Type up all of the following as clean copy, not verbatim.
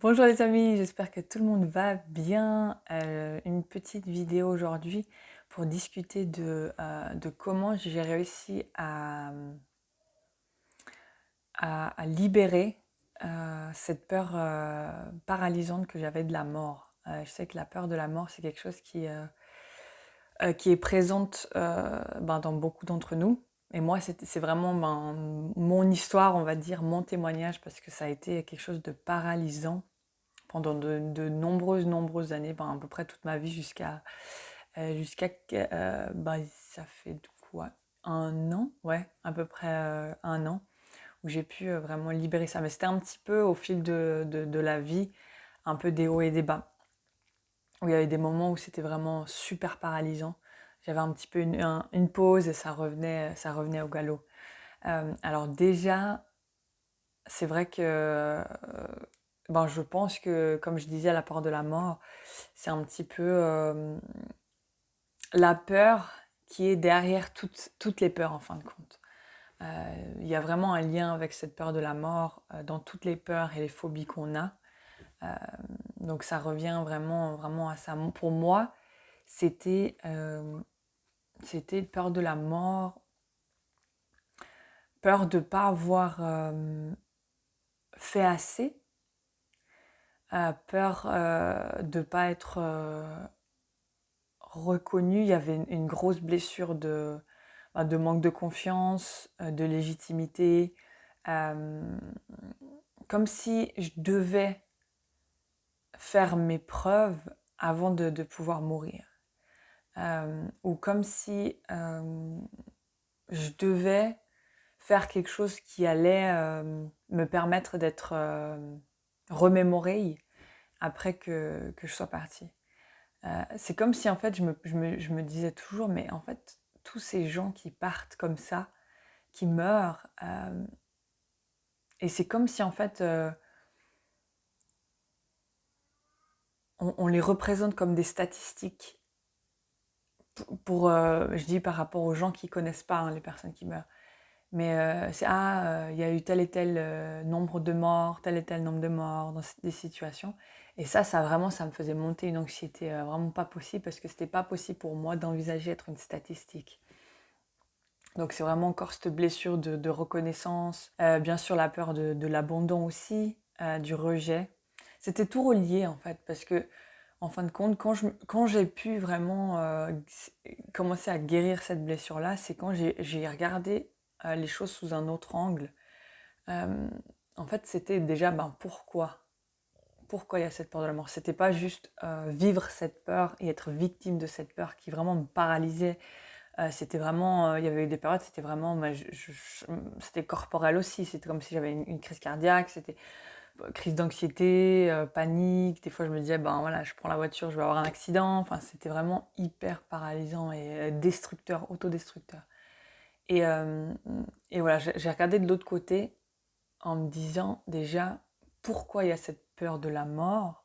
Bonjour les amis, j'espère que tout le monde va bien. Une petite vidéo aujourd'hui pour discuter de comment j'ai réussi à libérer cette peur paralysante que j'avais de la mort. Je sais que la peur de la mort, c'est quelque chose qui est présente dans beaucoup d'entre nous. Et moi, c'est vraiment mon histoire, on va dire, mon témoignage, parce que ça a été quelque chose de paralysant pendant de nombreuses années, à peu près toute ma vie jusqu'à ça fait du coup ouais, un an, ouais, à peu près un an, où j'ai pu vraiment libérer ça. Mais c'était un petit peu au fil de la vie, un peu des hauts et des bas, où il y avait des moments où c'était vraiment super paralysant. J'avais un petit peu une pause et ça revenait au galop. Alors déjà, c'est vrai que je pense que, comme je disais, la peur de la mort, c'est un petit peu la peur qui est derrière toutes les peurs en fin de compte. Il y a vraiment un lien avec cette peur de la mort dans toutes les peurs et les phobies qu'on a. Euh, donc ça revient vraiment à ça. Pour moi, c'était c'était peur de la mort, peur de ne pas avoir fait assez, peur de ne pas être reconnue. Il y avait une grosse blessure de manque de confiance, de légitimité, euh, comme si je devais faire mes preuves avant de pouvoir mourir. Ou comme si je devais faire quelque chose qui allait me permettre d'être remémorée après que je sois partie. C'est comme si en fait je me disais toujours, mais en fait tous ces gens qui partent comme ça, qui meurent, et c'est comme si en fait on les représente comme des statistiques je dis par rapport aux gens qui connaissent pas hein, les personnes qui meurent. Mais il y a eu tel et tel nombre de morts, tel et tel nombre de morts dans des situations. Et ça vraiment, ça me faisait monter une anxiété vraiment pas possible parce que c'était pas possible pour moi d'envisager être une statistique. Donc c'est vraiment encore cette blessure de reconnaissance, bien sûr la peur de l'abandon aussi, du rejet. C'était tout relié en fait parce que en fin de compte, quand j'ai pu vraiment commencer à guérir cette blessure-là, c'est quand j'ai regardé les choses sous un autre angle. Euh, En fait, c'était déjà pourquoi? Pourquoi il y a cette peur de la mort? C'était pas juste vivre cette peur et être victime de cette peur qui vraiment me paralysait. C'était vraiment, il y avait eu des périodes, c'était vraiment, c'était corporel aussi. C'était comme si j'avais une crise cardiaque. C'était crise d'anxiété, panique. Des fois, je me disais, ben voilà, je prends la voiture, je vais avoir un accident. Enfin, c'était vraiment hyper paralysant et destructeur, autodestructeur. Et, euh, et voilà, j'ai regardé de l'autre côté en me disant déjà pourquoi il y a cette peur de la mort.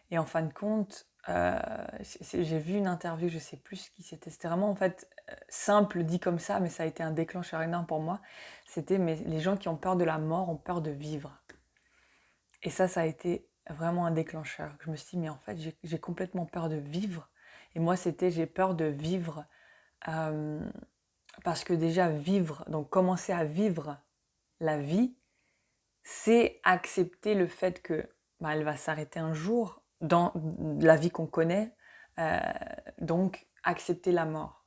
Et en fin de compte, j'ai vu une interview, je sais plus ce qui c'était. C'était vraiment en fait simple dit comme ça, mais ça a été un déclencheur énorme pour moi. C'était mais les gens qui ont peur de la mort ont peur de vivre. Et ça a été vraiment un déclencheur. Je me suis dit, mais en fait, j'ai complètement peur de vivre. Et moi, c'était, j'ai peur de vivre euh, parce que déjà, vivre, donc commencer à vivre la vie, c'est accepter le fait que elle va s'arrêter un jour dans la vie qu'on connaît. euh, donc, accepter la mort.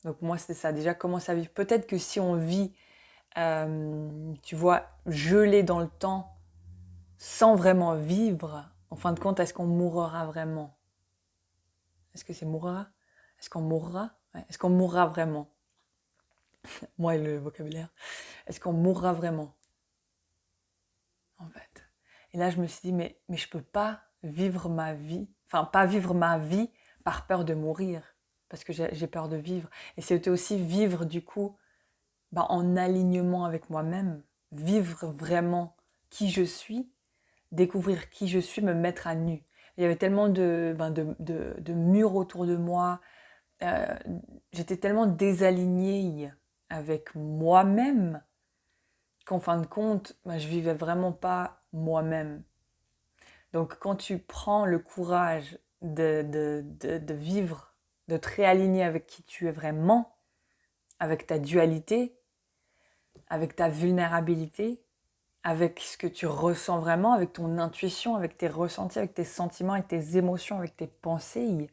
Donc, moi, c'était ça. Déjà, commencer à vivre. Peut-être que si on vit, tu vois, gelé dans le temps, sans vraiment vivre, en fin de compte, est-ce qu'on mourra vraiment? Est-ce que c'est mourra? Est-ce qu'on mourra? Ouais. Est-ce qu'on mourra vraiment? Moi et le vocabulaire. Est-ce qu'on mourra vraiment? En fait. Et là, je me suis dit, mais je peux pas vivre ma vie, enfin, pas vivre ma vie par peur de mourir, parce que j'ai peur de vivre. Et c'était aussi vivre, du coup, en alignement avec moi-même, vivre vraiment qui je suis, découvrir qui je suis, me mettre à nu. Il y avait tellement de murs autour de moi, euh, j'étais tellement désalignée avec moi-même qu'en fin de compte, je vivais vraiment pas moi-même. Donc quand tu prends le courage de vivre, de te réaligner avec qui tu es vraiment, avec ta dualité, avec ta vulnérabilité, avec ce que tu ressens vraiment, avec ton intuition, avec tes ressentis, avec tes sentiments, avec tes émotions, avec tes pensées.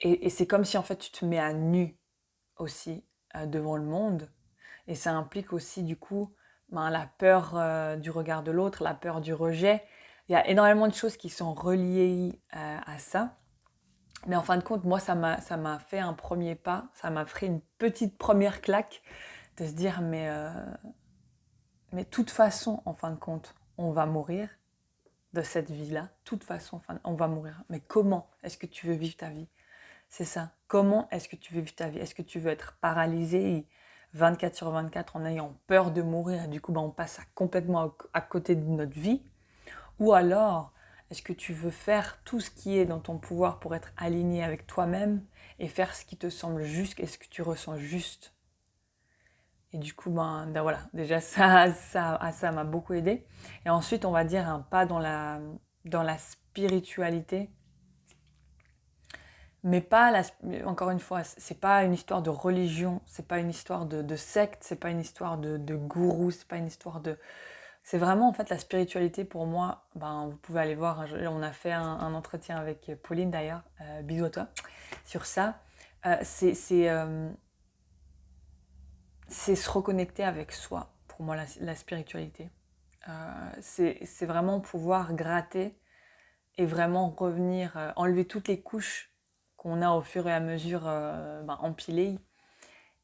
Et c'est comme si en fait tu te mets à nu aussi devant le monde. Et ça implique aussi du coup la peur du regard de l'autre, la peur du rejet. Il y a énormément de choses qui sont reliées à ça. Mais en fin de compte, moi, ça m'a fait un premier pas, ça m'a fait une petite première claque de se dire, mais de toute façon, en fin de compte, on va mourir de cette vie-là. De toute façon, enfin, on va mourir. Mais comment est-ce que tu veux vivre ta vie? C'est ça. Comment est-ce que tu veux vivre ta vie? Est-ce que tu veux être paralysé 24 sur 24 en ayant peur de mourir et du coup on passe complètement à côté de notre vie? Ou alors, est-ce que tu veux faire tout ce qui est dans ton pouvoir pour être aligné avec toi-même et faire ce qui te semble juste et ce que tu ressens juste? Et du coup, voilà, déjà ça m'a beaucoup aidé. Et ensuite, on va dire un pas dans la spiritualité. Mais pas, encore une fois, c'est pas une histoire de religion, c'est pas une histoire de secte, c'est pas une histoire de gourou, c'est pas une histoire de... C'est vraiment en fait la spiritualité pour moi, vous pouvez aller voir, on a fait un entretien avec Pauline d'ailleurs, bisous à toi, sur ça. C'est se reconnecter avec soi, pour moi la spiritualité. C'est vraiment pouvoir gratter et vraiment revenir, enlever toutes les couches qu'on a au fur et à mesure empilées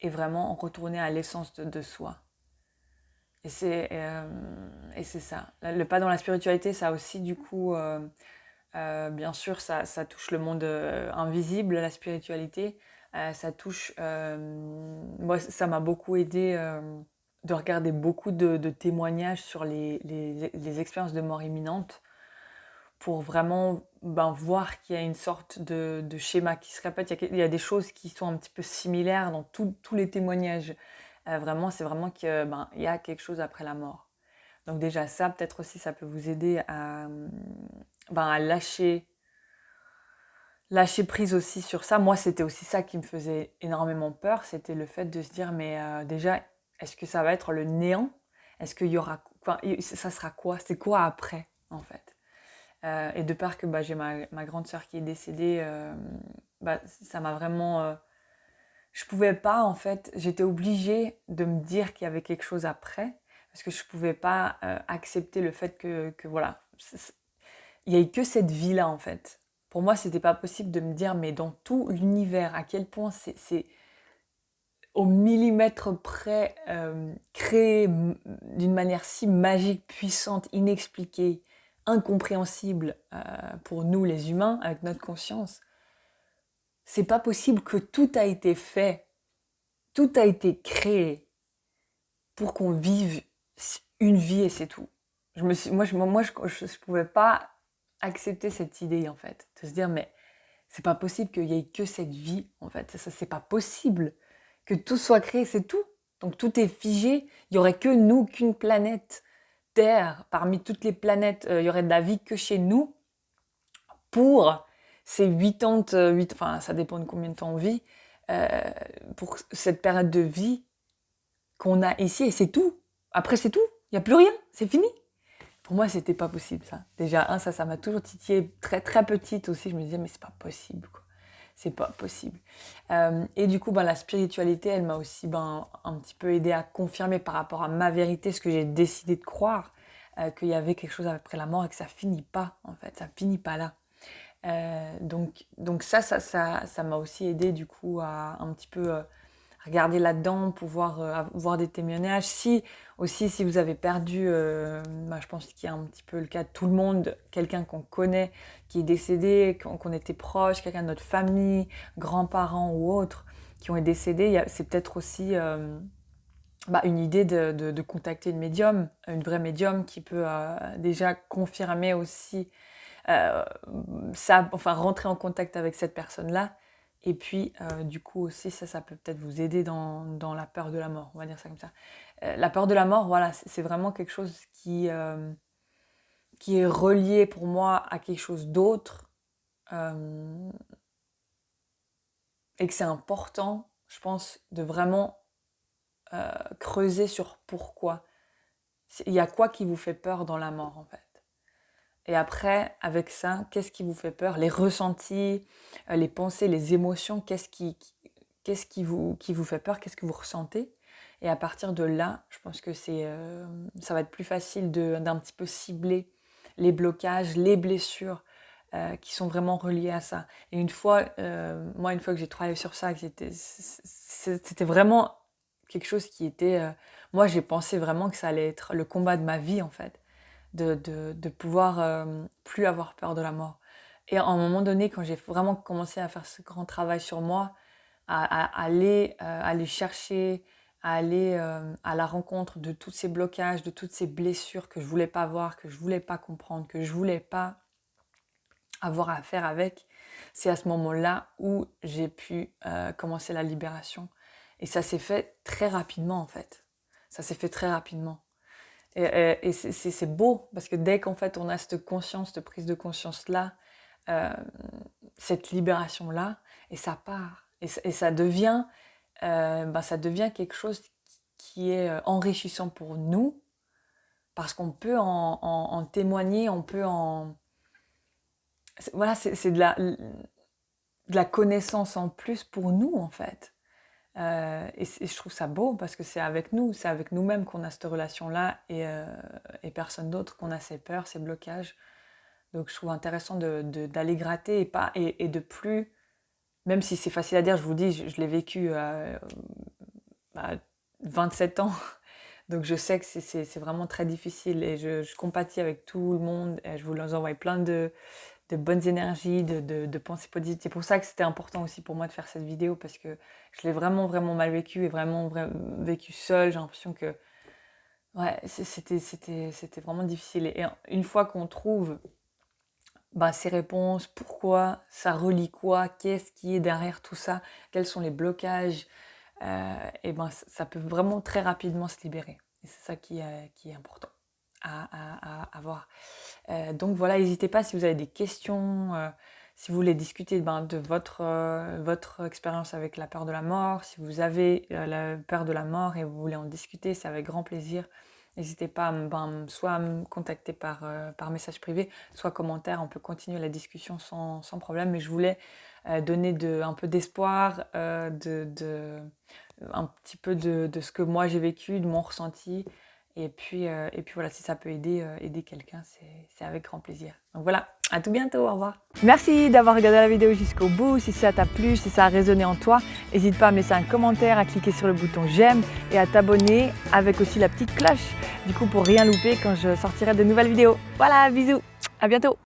et vraiment retourner à l'essence de soi. Et c'est ça. Le pas dans la spiritualité, ça aussi du coup, bien sûr, ça touche le monde invisible, la spiritualité. Ça touche... moi, ça m'a beaucoup aidé de regarder beaucoup de témoignages sur les expériences de mort imminente pour vraiment voir qu'il y a une sorte de schéma qui se répète. Il y a des choses qui sont un petit peu similaires dans tous les témoignages. Vraiment, c'est vraiment qu'il y a quelque chose après la mort. Donc déjà ça, peut-être aussi, ça peut vous aider à lâcher prise aussi sur ça. Moi, c'était aussi ça qui me faisait énormément peur. C'était le fait de se dire, mais déjà, est-ce que ça va être le néant? Est-ce qu'il y aura... Enfin, ça sera quoi? C'est quoi après, en fait? Et de part que j'ai ma grande sœur qui est décédée, ça m'a vraiment... je pouvais pas, en fait, j'étais obligée de me dire qu'il y avait quelque chose après, parce que je pouvais pas accepter le fait que voilà, il y ait que cette vie-là, en fait. Pour moi, c'était pas possible de me dire, mais dans tout l'univers, à quel point c'est au millimètre près créé d'une manière si magique, puissante, inexpliquée, incompréhensible pour nous les humains, avec notre conscience. C'est pas possible que tout a été fait, tout a été créé pour qu'on vive une vie et c'est tout. Je pouvais pas accepter cette idée en fait, de se dire mais c'est pas possible qu'il y ait que cette vie en fait, ça c'est pas possible que tout soit créé, c'est tout. Donc tout est figé, il y aurait que nous, qu'une planète Terre, parmi toutes les planètes, il y aurait de la vie que chez nous pour ces 88, enfin ça dépend de combien de temps on vit, pour cette période de vie qu'on a ici et c'est tout. Après c'est tout, il n'y a plus rien, c'est fini. Pour moi, c'était pas possible ça. Déjà, ça m'a toujours titillé très très petite aussi. Je me disais, mais c'est pas possible quoi. C'est pas possible. Et du coup, la spiritualité, elle m'a aussi un petit peu aidé à confirmer par rapport à ma vérité ce que j'ai décidé de croire, qu'il y avait quelque chose après la mort et que ça finit pas en fait, ça finit pas là. Donc ça m'a aussi aidé du coup à un petit peu regarder là-dedans, pouvoir voir des témoignages. Si vous avez perdu, je pense qu'il y a un petit peu le cas de tout le monde, quelqu'un qu'on connaît qui est décédé, qu'on était proche, quelqu'un de notre famille, grands-parents ou autres qui ont été décédés, c'est peut-être aussi une idée de contacter une médium, une vraie médium qui peut déjà confirmer aussi ça, enfin rentrer en contact avec cette personne-là. Et puis, du coup aussi, ça peut peut-être vous aider dans la peur de la mort, on va dire ça comme ça. La peur de la mort, voilà, c'est vraiment quelque chose qui est relié pour moi à quelque chose d'autre, et que c'est important, je pense, de vraiment creuser sur pourquoi. Il y a quoi qui vous fait peur dans la mort, en fait? Et après, avec ça, qu'est-ce qui vous fait peur? Les ressentis, les pensées, les émotions, qu'est-ce qui vous fait peur? Qu'est-ce que vous ressentez? Et à partir de là, je pense que ça va être plus facile d'un petit peu cibler les blocages, les blessures qui sont vraiment reliées à ça. Et une fois que j'ai travaillé sur ça, c'était vraiment quelque chose qui était... moi, j'ai pensé vraiment que ça allait être le combat de ma vie, en fait, de pouvoir plus avoir peur de la mort. Et à un moment donné, quand j'ai vraiment commencé à faire ce grand travail sur moi, à aller chercher, à aller à la rencontre de tous ces blocages, de toutes ces blessures que je voulais pas voir, que je voulais pas comprendre, que je voulais pas avoir à faire avec, c'est à ce moment-là où j'ai pu commencer la libération. Et ça s'est fait très rapidement, en fait. Ça s'est fait très rapidement. Et c'est beau, parce que dès qu'en fait on a cette conscience, cette prise de conscience-là, cette libération-là, et ça part. Et ça devient quelque chose qui est enrichissant pour nous, parce qu'on peut en témoigner, on peut en... Voilà, c'est de la connaissance en plus pour nous, en fait. Et je trouve ça beau, parce que c'est avec nous-mêmes qu'on a cette relation-là, et personne d'autre, qu'on a ces peurs, ces blocages. Donc je trouve intéressant d'aller gratter et de plus... Même si c'est facile à dire, je vous dis, je l'ai vécu à 27 ans. Donc je sais que c'est vraiment très difficile, et je compatis avec tout le monde. Et je vous envoie plein de bonnes énergies, de pensées positives. C'est pour ça que c'était important aussi pour moi de faire cette vidéo, parce que je l'ai vraiment, vraiment mal vécu, et vraiment vécu seule. J'ai l'impression que ouais, c'était vraiment difficile. Et une fois qu'on trouve ces réponses, pourquoi, ça relie quoi, qu'est-ce qui est derrière tout ça, quels sont les blocages, et ça peut vraiment très rapidement se libérer. Et c'est ça qui est important à voir. Donc voilà, n'hésitez pas si vous avez des questions, si vous voulez discuter de votre expérience avec la peur de la mort, si vous avez la peur de la mort et vous voulez en discuter, c'est avec grand plaisir. N'hésitez pas soit à me contacter par message privé, soit commentaire, on peut continuer la discussion sans problème. Mais je voulais donner un peu d'espoir, un petit peu de ce que moi j'ai vécu, de mon ressenti. Et puis voilà, si ça peut aider quelqu'un, c'est avec grand plaisir. Donc voilà, à tout bientôt, au revoir. Merci d'avoir regardé la vidéo jusqu'au bout. Si ça t'a plu, si ça a résonné en toi, n'hésite pas à me laisser un commentaire, à cliquer sur le bouton j'aime et à t'abonner avec aussi la petite cloche, du coup pour rien louper quand je sortirai de nouvelles vidéos. Voilà, bisous, à bientôt.